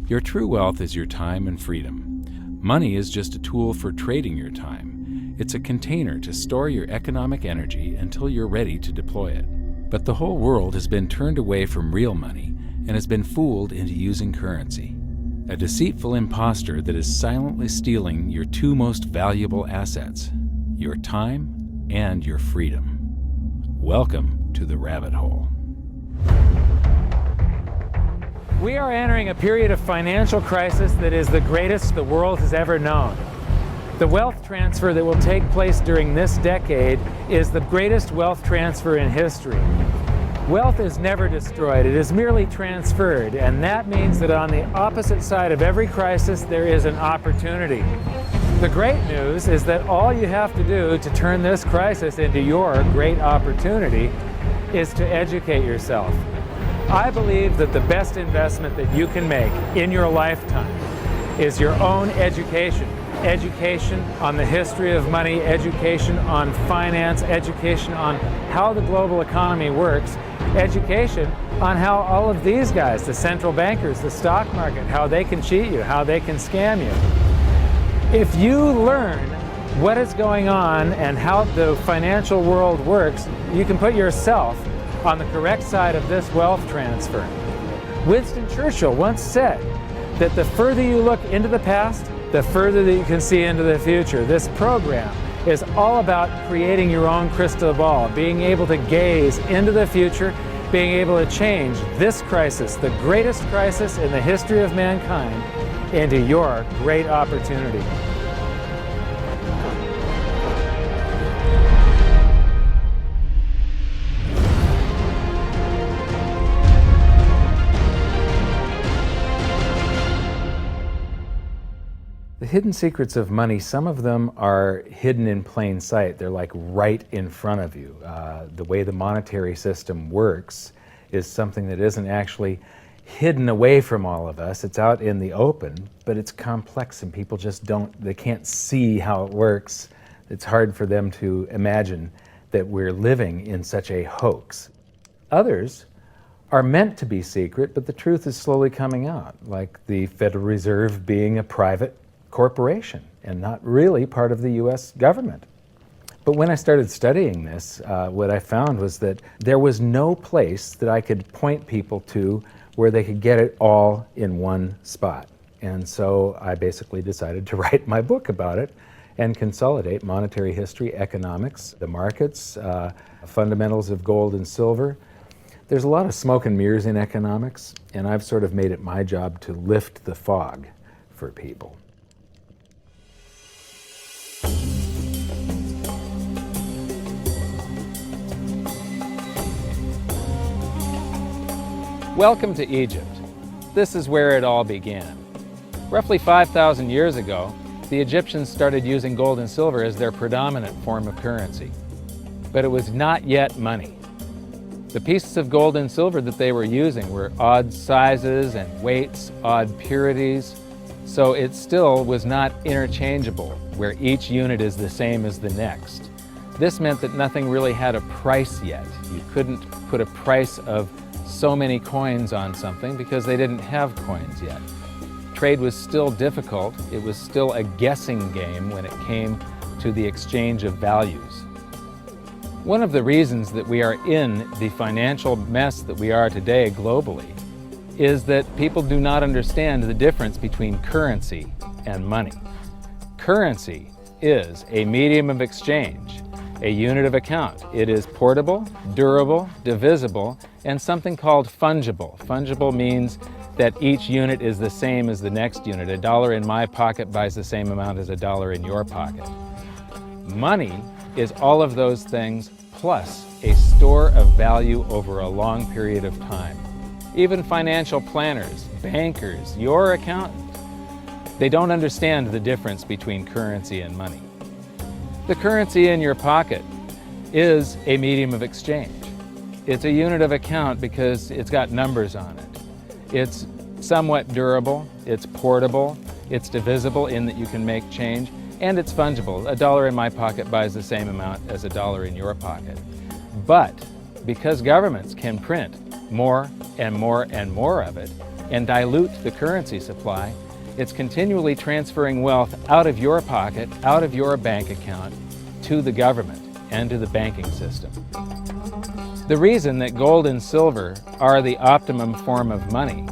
Your true wealth is your time and freedom. Money is just a tool for trading your time. It's a container to store your economic energy until you're ready to deploy it. But the whole world has been turned away from real money and has been fooled into using currency. A deceitful imposter that is silently stealing your two most valuable assets, your time and your freedom. Welcome to the rabbit hole. We are entering a period of financial crisis that is the greatest the world has ever known. The wealth transfer that will take place during this decade is the greatest wealth transfer in history. Wealth is never destroyed, it is merely transferred, and that means that on the opposite side of every crisis there is an opportunity. The great news is that all you have to do to turn this crisis into your great opportunity is to educate yourself. I believe that the best investment that you can make in your lifetime is your own education. Education on the history of money, education on finance, education on how the global economy works, education on how all of these guys, the central bankers, the stock market, how they can cheat you, how they can scam you. If you learn what is going on and how the financial world works, you can put yourself on the correct side of this wealth transfer. Winston Churchill once said that the further you look into the past, the further that you can see into the future. This program is all about creating your own crystal ball, being able to gaze into the future, being able to change this crisis, the greatest crisis in the history of mankind, into your great opportunity. The hidden secrets of money, some of them are hidden in plain sight. They're like right in front of you. The way the monetary system works is something that isn't actually hidden away from all of us. It's out in the open, but it's complex and people just they can't see how it works. It's hard for them to imagine that we're living in such a hoax. Others are meant to be secret, but the truth is slowly coming out, like the Federal Reserve being a private corporation and not really part of the US government. But when I started studying this, what I found was that there was no place that I could point people to where they could get it all in one spot. And so I basically decided to write my book about it and consolidate monetary history, economics, the markets, fundamentals of gold and silver. There's a lot of smoke and mirrors in economics, and I've sort of made it my job to lift the fog for people. Welcome to Egypt. This is where it all began. Roughly 5,000 years ago, the Egyptians started using gold and silver as their predominant form of currency. But it was not yet money. The pieces of gold and silver that they were using were odd sizes and weights, odd purities, so it still was not interchangeable, where each unit is the same as the next. This meant that nothing really had a price yet. You couldn't put a price of so many coins on something because they didn't have coins yet. Trade was still difficult. It was still a guessing game when it came to the exchange of values. One of the reasons that we are in the financial mess that we are today globally is that people do not understand the difference between currency and money. Currency is a medium of exchange, a unit of account. It is portable, durable, divisible, and something called fungible. Fungible means that each unit is the same as the next unit. $1 in my pocket buys the same amount as $1 in your pocket. Money is all of those things plus a store of value over a long period of time. Even financial planners, bankers, your accountant, they don't understand the difference between currency and money. The currency in your pocket is a medium of exchange. It's a unit of account because it's got numbers on it. It's somewhat durable, it's portable, it's divisible in that you can make change, and it's fungible. $1 in my pocket buys the same amount as $1 in your pocket. But because governments can print more and more and more of it, and dilute the currency supply, it's continually transferring wealth out of your pocket, out of your bank account, to the government and to the banking system. The reason that gold and silver are the optimum form of money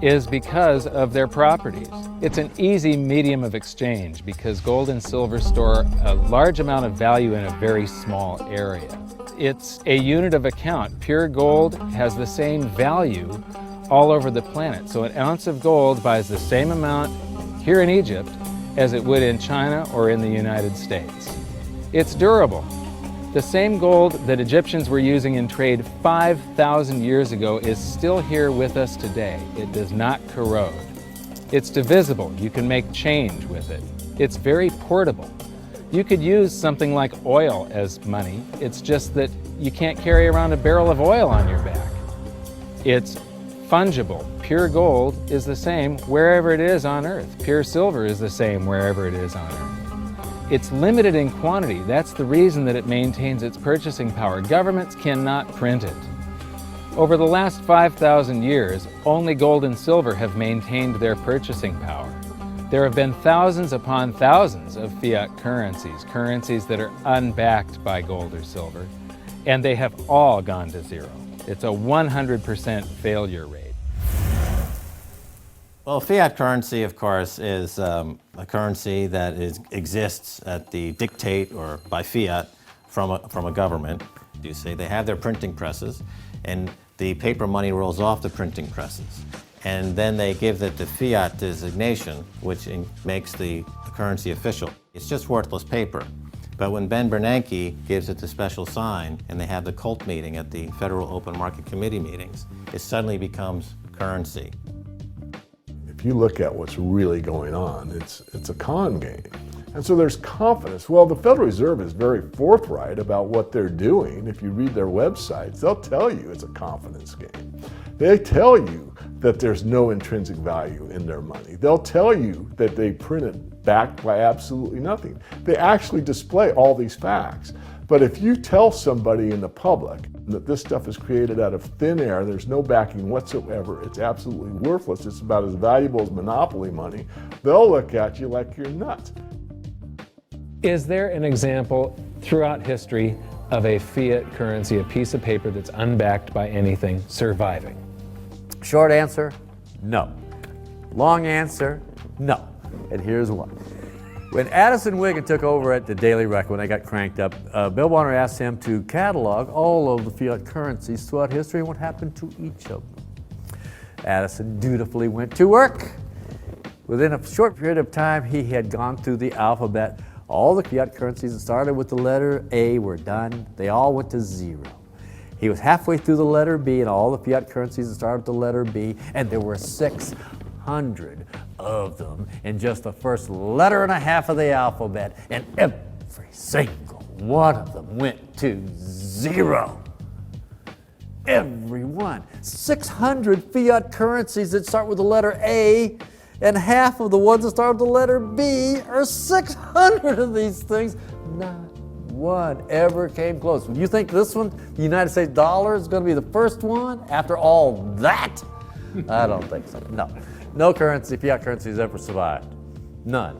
is because of their properties. It's an easy medium of exchange because gold and silver store a large amount of value in a very small area. It's a unit of account. Pure gold has the same value all over the planet. So an ounce of gold buys the same amount here in Egypt as it would in China or in the United States. It's durable. The same gold that Egyptians were using in trade 5,000 years ago is still here with us today. It does not corrode. It's divisible. You can make change with it. It's very portable. You could use something like oil as money. It's just that you can't carry around a barrel of oil on your back. It's fungible. Pure gold is the same wherever it is on Earth. Pure silver is the same wherever it is on Earth. It's limited in quantity. That's the reason that it maintains its purchasing power. Governments cannot print it. Over the last 5,000 years, only gold and silver have maintained their purchasing power. There have been thousands upon thousands of fiat currencies, currencies that are unbacked by gold or silver, and they have all gone to zero. It's a 100% failure rate. Well, fiat currency, of course, is a currency that exists at the dictate or by fiat from a government. You see, they have their printing presses, and the paper money rolls off the printing presses. And then they give it the fiat designation, which makes the currency official. It's just worthless paper. But when Ben Bernanke gives it the special sign, and they have the cult meeting at the Federal Open Market Committee meetings, it suddenly becomes currency. If you look at what's really going on, it's a con game. And so there's confidence. Well, the Federal Reserve is very forthright about what they're doing. If you read their websites, they'll tell you it's a confidence game. They tell you that there's no intrinsic value in their money. They'll tell you that they print it backed by absolutely nothing. They actually display all these facts. But if you tell somebody in the public that this stuff is created out of thin air, there's no backing whatsoever, it's absolutely worthless, it's about as valuable as monopoly money, they'll look at you like you're nuts. Is there an example throughout history of a fiat currency, a piece of paper that's unbacked by anything, surviving? Short answer, no. Long answer, no. And here's why. When Addison Wiggin took over at the Daily Record, when they got cranked up, Bill Warner asked him to catalog all of the fiat currencies throughout history and what happened to each of them. Addison dutifully went to work. Within a short period of time, he had gone through the alphabet. All the fiat currencies that started with the letter A were done. They all went to zero. He was halfway through the letter B, and all the fiat currencies that started with the letter B, and there were 600 of them in just the first letter and a half of the alphabet, and every single one of them went to zero. Every one. 600 fiat currencies that start with the letter A, and half of the ones that start with the letter B are 600 of these things. Not one ever came close. You think this one, the United States dollar, is going to be the first one after all that? I don't think so. No. No currency, fiat currency has ever survived. None.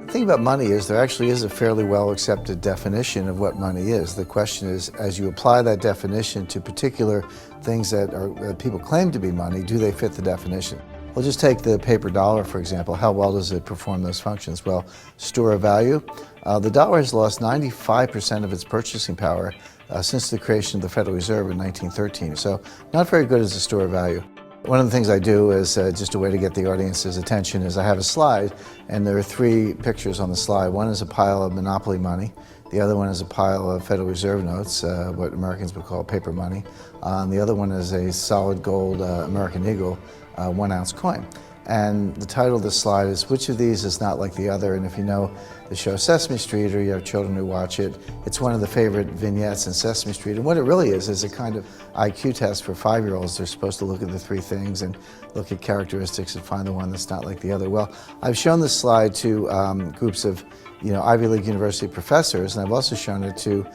The thing about money is there actually is a fairly well accepted definition of what money is. The question is, as you apply that definition to particular things that people claim to be money, do they fit the definition? We'll just take the paper dollar, for example. How well does it perform those functions? Well, store of value. The dollar has lost 95% of its purchasing power since the creation of the Federal Reserve in 1913. So not very good as a store of value. One of the things I do is just a way to get the audience's attention is I have a slide, and there are 3 pictures on the slide. One is a pile of monopoly money. The other one is a pile of Federal Reserve notes, what Americans would call paper money. And the other one is a solid gold American Eagle 1-ounce coin. And the title of the slide is, which of these is not like the other? And if you know the show Sesame Street, or you have children who watch it, it's one of the favorite vignettes in Sesame Street. And what it really is a kind of IQ test for 5-year-olds. They're supposed to look at the 3 things and look at characteristics and find the one that's not like the other. Well, I've shown this slide to groups of Ivy League university professors, and I've also shown it to,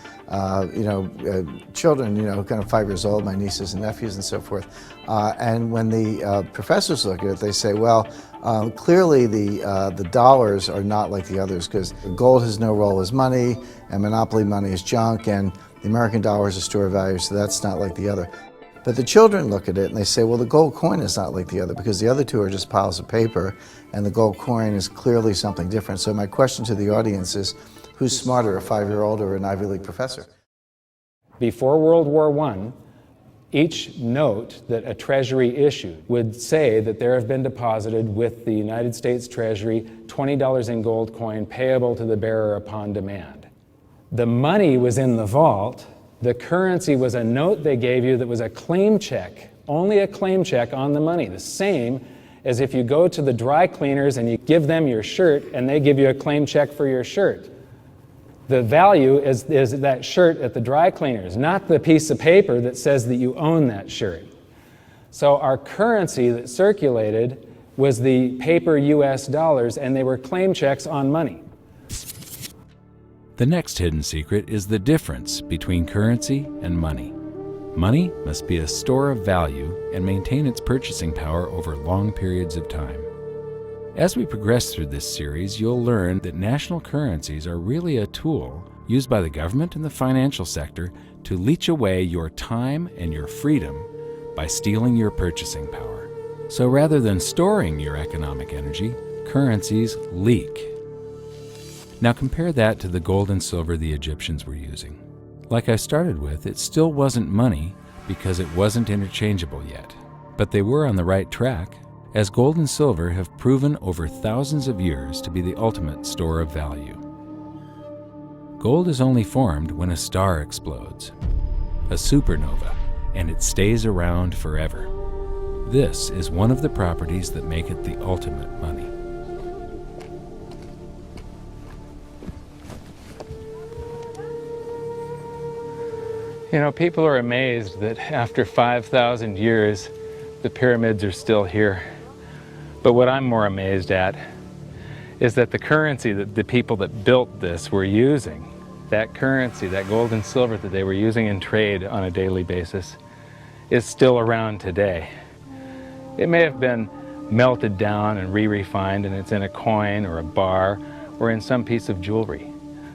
children, kind of 5 years old, my nieces and nephews and so forth. And when the professors look at it, they say, well, clearly the dollars are not like the others, because gold has no role as money, and monopoly money is junk, and the American dollar is a store of value, so that's not like the other. But the children look at it and they say, well, the gold coin is not like the other, because the other two are just piles of paper, and the gold coin is clearly something different. So my question to the audience is, who's smarter, a 5-year-old or an Ivy League professor? Before World War I, each note that a treasury issued would say that there have been deposited with the United States Treasury $20 in gold coin payable to the bearer upon demand. The money was in the vault. The currency was a note they gave you that was a claim check, only a claim check on the money, the same as if you go to the dry cleaners and you give them your shirt and they give you a claim check for your shirt. The value is that shirt at the dry cleaners, not the piece of paper that says that you own that shirt. So our currency that circulated was the paper US dollars, and they were claim checks on money. The next hidden secret is the difference between currency and money. Money must be a store of value and maintain its purchasing power over long periods of time. As we progress through this series, you'll learn that national currencies are really a tool used by the government and the financial sector to leech away your time and your freedom by stealing your purchasing power. So rather than storing your economic energy, currencies leak. Now compare that to the gold and silver the Egyptians were using. Like I started with, it still wasn't money because it wasn't interchangeable yet. But they were on the right track, as gold and silver have proven over thousands of years to be the ultimate store of value. Gold is only formed when a star explodes, a supernova, and it stays around forever. This is one of the properties that make it the ultimate money. People are amazed that after 5,000 years, the pyramids are still here. But what I'm more amazed at is that the currency that the people that built this were using, that currency, that gold and silver that they were using in trade on a daily basis, is still around today. It may have been melted down and re-refined, and it's in a coin or a bar or in some piece of jewelry,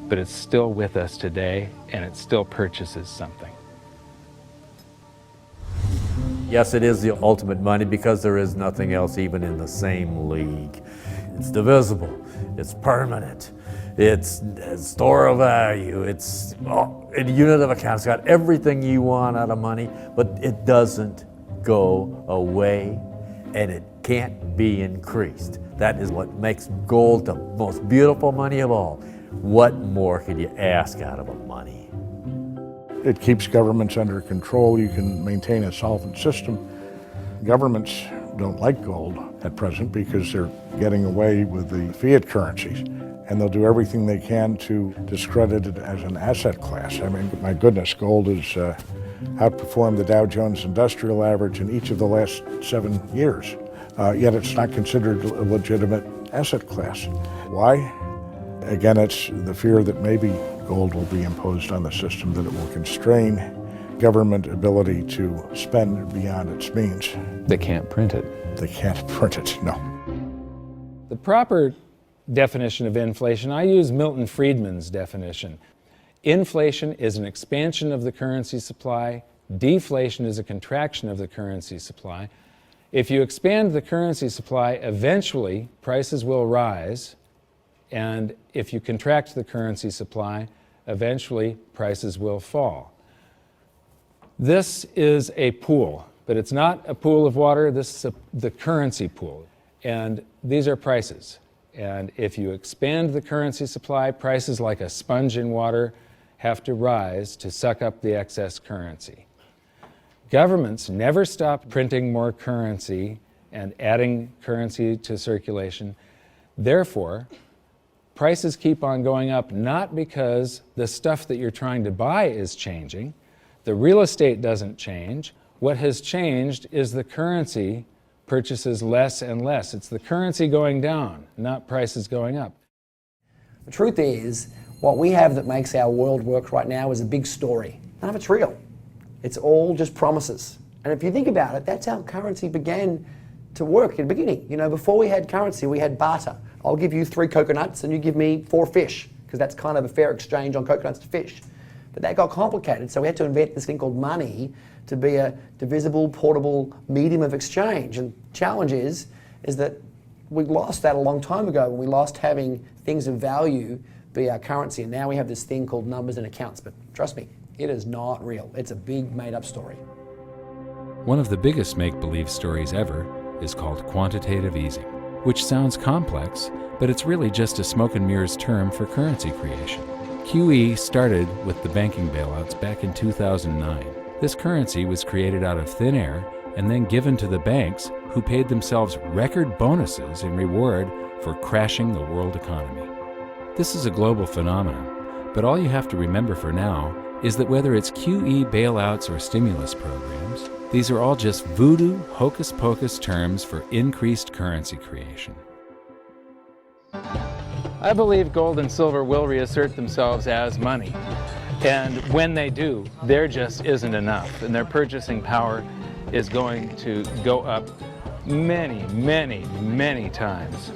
but it's still with us today, and it still purchases something. Yes, it is the ultimate money because there is nothing else even in the same league. It's divisible, it's permanent, it's a store of value, it's a unit of account. It's got everything you want out of money, but it doesn't go away, and it can't be increased. That is what makes gold the most beautiful money of all. What more could you ask out of a money? It keeps governments under control. You can maintain a solvent system. Governments don't like gold at present because they're getting away with the fiat currencies, and they'll do everything they can to discredit it as an asset class. I mean, my goodness, gold has outperformed the Dow Jones Industrial Average in each of the last 7 years, yet it's not considered a legitimate asset class. Why? Again, it's the fear that maybe gold will be imposed on the system, that it will constrain government ability to spend beyond its means. They can't print it. They can't print it, no. The proper definition of inflation, I use Milton Friedman's definition. Inflation is an expansion of the currency supply. Deflation is a contraction of the currency supply. If you expand the currency supply, eventually prices will rise. And if you contract the currency supply, eventually prices will fall. This is a pool, but it's not a pool of water. This is the currency pool. And these are prices. And if you expand the currency supply, prices like a sponge in water have to rise to suck up the excess currency. Governments never stop printing more currency and adding currency to circulation. Therefore, prices keep on going up, not because the stuff that you're trying to buy is changing. The real estate doesn't change. What has changed is the currency purchases less and less. It's the currency going down, not prices going up. The truth is, what we have that makes our world work right now is a big story. None of it's real. It's all just promises. And if you think about it, that's how currency began to work in the beginning. You know, before we had currency, we had barter. I'll give you 3 coconuts and you give me 4 fish, because that's kind of a fair exchange on coconuts to fish. But that got complicated, so we had to invent this thing called money to be a divisible, portable medium of exchange. And the challenge is that we lost that a long time ago when we lost having things of value be our currency, and now we have this thing called numbers and accounts. But trust me, it is not real. It's a big made-up story. One of the biggest make-believe stories ever is called quantitative easing, which sounds complex, but it's really just a smoke and mirrors term for currency creation. QE started with the banking bailouts back in 2009. This currency was created out of thin air and then given to the banks, who paid themselves record bonuses in reward for crashing the world economy. This is a global phenomenon, but all you have to remember for now is that whether it's QE bailouts or stimulus programs, these are all just voodoo, hocus-pocus terms for increased currency creation. I believe gold and silver will reassert themselves as money. And when they do, there just isn't enough. And their purchasing power is going to go up many, many, many times.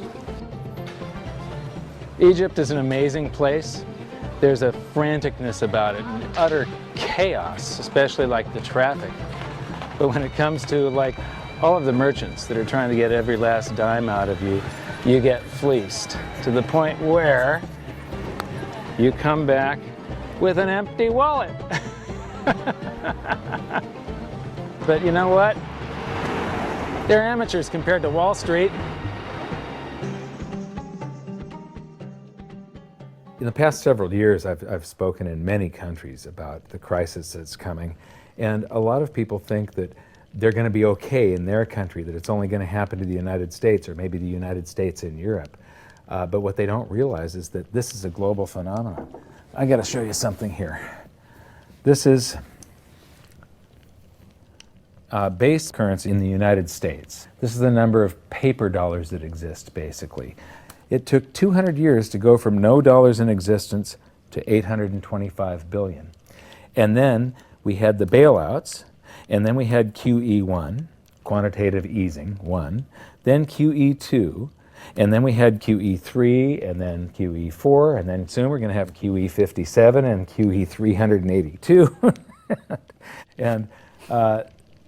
Egypt is an amazing place. There's a franticness about it, and utter chaos, especially like the traffic. But when it comes to like all of the merchants that are trying to get every last dime out of you, you get fleeced to the point where you come back with an empty wallet. But you know what? They're amateurs compared to Wall Street. In the past several years, I've spoken in many countries about the crisis that's coming, and a lot of people think that they're going to be okay in their country, that it's only going to happen to the United States or maybe the United States in Europe. But what they don't realize is that this is a global phenomenon. I got to show you something here. This is base currency in the United States. This is the number of paper dollars that exist, basically. It took 200 years to go from no dollars in existence to 825 billion. And then we had the bailouts, and then we had QE1, quantitative easing 1, then QE2, and then we had QE3, and then QE4, and then soon we're going to have QE57 and QE382. And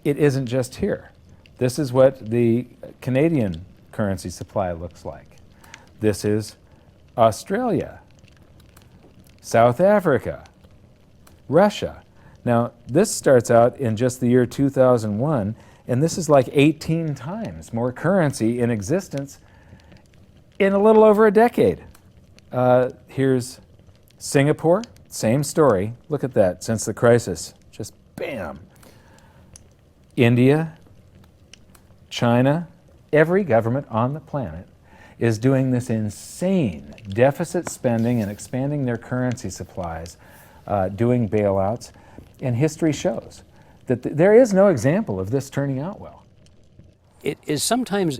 it isn't just here. This is what the Canadian currency supply looks like. This is Australia, South Africa, Russia. Now, this starts out in just the year 2001, and this is like 18 times more currency in existence in a little over a decade. Here's Singapore, same story. Look at that, since the crisis, just bam. India, China, every government on the planet is doing this insane deficit spending and expanding their currency supplies, doing bailouts. And history shows that there is no example of this turning out well. It is sometimes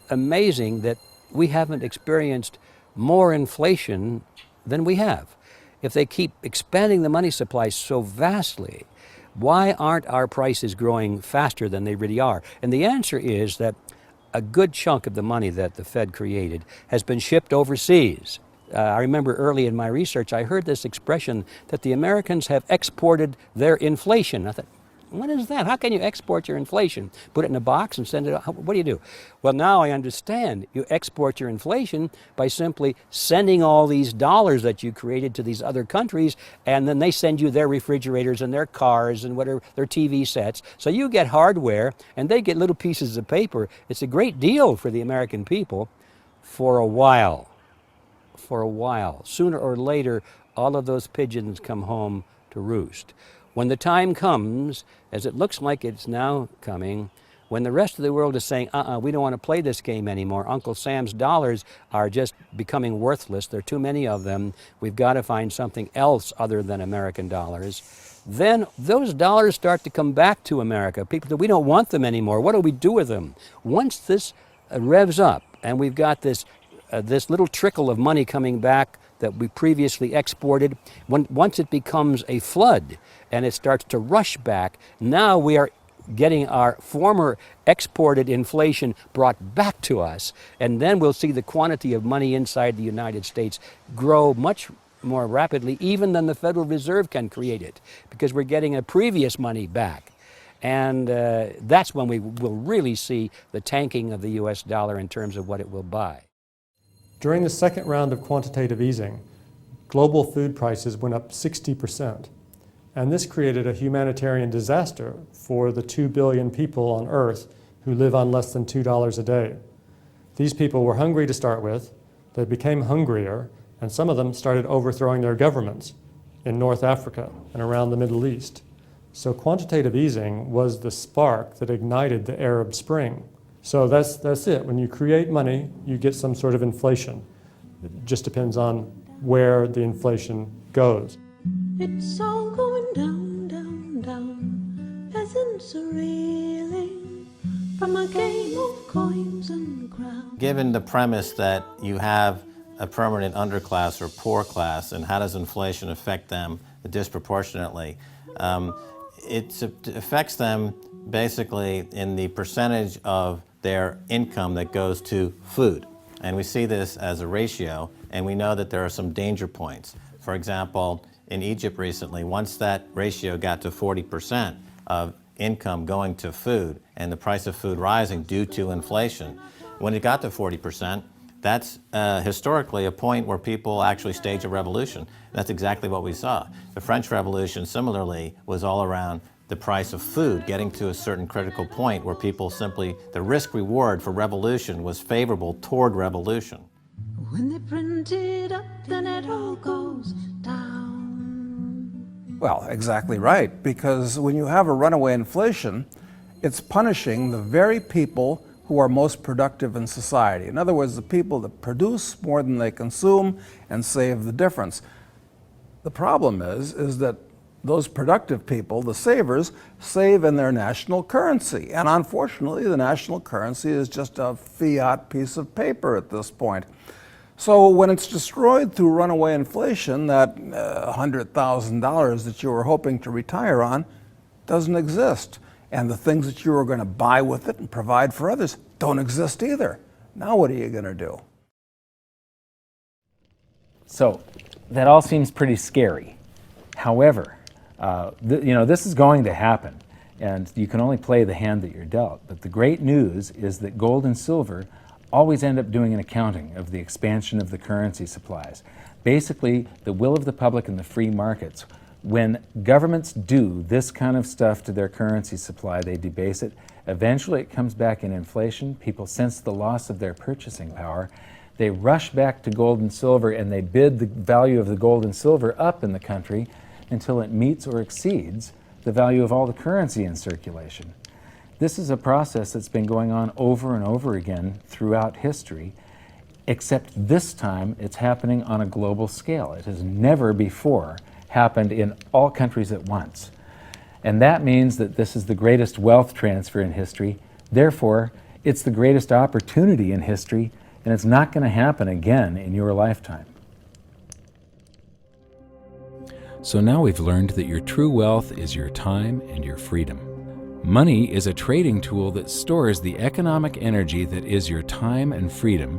amazing that we haven't experienced more inflation than we have. If they keep expanding the money supply so vastly, why aren't our prices growing faster than they really are? And the answer is that a good chunk of the money that the Fed created has been shipped overseas. I remember early in my research, I heard this expression that the Americans have exported their inflation. I thought, what is that? How can you export your inflation? Put it in a box and send it out? What do you do? Well, now I understand. You export your inflation by simply sending all these dollars that you created to these other countries, and then they send you their refrigerators and their cars and whatever, their TV sets. So you get hardware, and they get little pieces of paper. It's a great deal for the American people for a while. For a while. Sooner or later, all of those pigeons come home to roost. When the time comes, as it looks like it's now coming, when the rest of the world is saying, we don't want to play this game anymore, Uncle Sam's dollars are just becoming worthless, there are too many of them, we've got to find something else other than American dollars, then those dollars start to come back to America. People say, we don't want them anymore, what do we do with them? Once this revs up and we've got this little trickle of money coming back that we previously exported, once it becomes a flood and it starts to rush back, now we are getting our former exported inflation brought back to us, and then we'll see the quantity of money inside the United States grow much more rapidly even than the Federal Reserve can create it, because we're getting a previous money back. And that's when we will really see the tanking of the US dollar in terms of what it will buy. During the second round of quantitative easing, global food prices went up 60%. And this created a humanitarian disaster for the 2 billion people on Earth who live on less than $2 a day. These people were hungry to start with, they became hungrier, and some of them started overthrowing their governments in North Africa and around the Middle East. So quantitative easing was the spark that ignited the Arab Spring. So that's it. When you create money, you get some sort of inflation. It just depends on where the inflation goes. It's all going down, down, down. Peasants are reeling from a game of coins and crowns. Given the premise that you have a permanent underclass or poor class, and how does inflation affect them disproportionately? It affects them basically in the percentage of their income that goes to food. And we see this as a ratio, and we know that there are some danger points. For example, in Egypt recently, once that ratio got to 40% of income going to food and the price of food rising due to inflation, when it got to 40%, that's historically a point where people actually stage a revolution. That's exactly what we saw. The French Revolution, similarly, was all around the price of food getting to a certain critical point where people simply, the risk-reward for revolution was favorable toward revolution. When they print it up, then it all goes down. Well, exactly right, because when you have a runaway inflation, it's punishing the very people who are most productive in society. In other words, the people that produce more than they consume and save the difference. The problem is that those productive people, the savers, save in their national currency. And unfortunately, the national currency is just a fiat piece of paper at this point. So when it's destroyed through runaway inflation, that $100,000 that you were hoping to retire on doesn't exist. And the things that you were going to buy with it and provide for others don't exist either. Now what are you going to do? So that all seems pretty scary. However, this is going to happen, and you can only play the hand that you're dealt. But the great news is that gold and silver always end up doing an accounting of the expansion of the currency supplies. Basically, the will of the public in the free markets. When governments do this kind of stuff to their currency supply, they debase it. Eventually it comes back in inflation. People sense the loss of their purchasing power. They rush back to gold and silver, and they bid the value of the gold and silver up in the country until it meets or exceeds the value of all the currency in circulation. This is a process that's been going on over and over again throughout history, except this time it's happening on a global scale. It has never before happened in all countries at once. And that means that this is the greatest wealth transfer in history. Therefore, it's the greatest opportunity in history, and it's not going to happen again in your lifetime. So now we've learned that your true wealth is your time and your freedom. Money is a trading tool that stores the economic energy that is your time and freedom,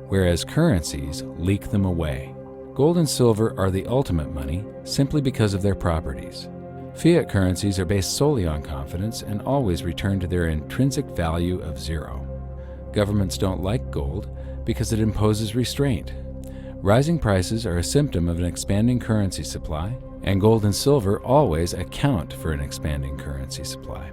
whereas currencies leak them away. Gold and silver are the ultimate money simply because of their properties. Fiat currencies are based solely on confidence and always return to their intrinsic value of zero. Governments don't like gold because it imposes restraint. Rising prices are a symptom of an expanding currency supply, and gold and silver always account for an expanding currency supply.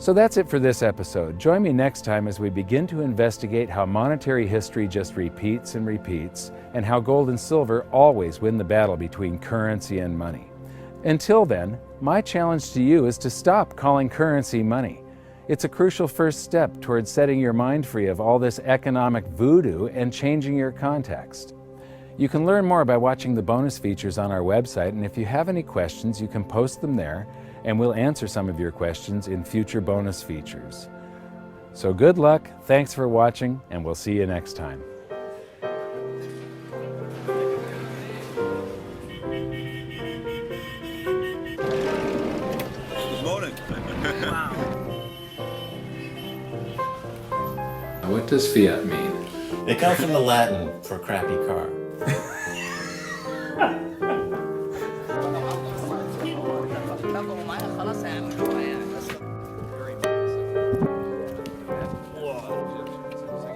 So that's it for this episode. Join me next time as we begin to investigate how monetary history just repeats and repeats, and how gold and silver always win the battle between currency and money. Until then, my challenge to you is to stop calling currency money. It's a crucial first step towards setting your mind free of all this economic voodoo and changing your context. You can learn more by watching the bonus features on our website, and if you have any questions, you can post them there, and we'll answer some of your questions in future bonus features. So good luck, thanks for watching, and we'll see you next time. What does fiat mean? It comes from the Latin for crappy car.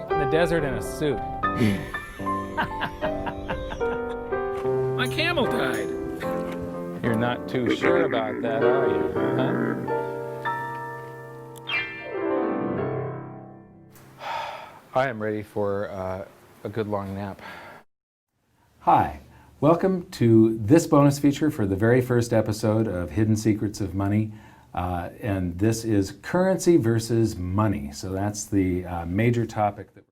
In the desert in a suit. My camel died. You're not too sure about that, are you? Huh? I am ready for a good long nap. Hi, welcome to this bonus feature for the very first episode of Hidden Secrets of Money. And this is currency versus money. So that's the major topic that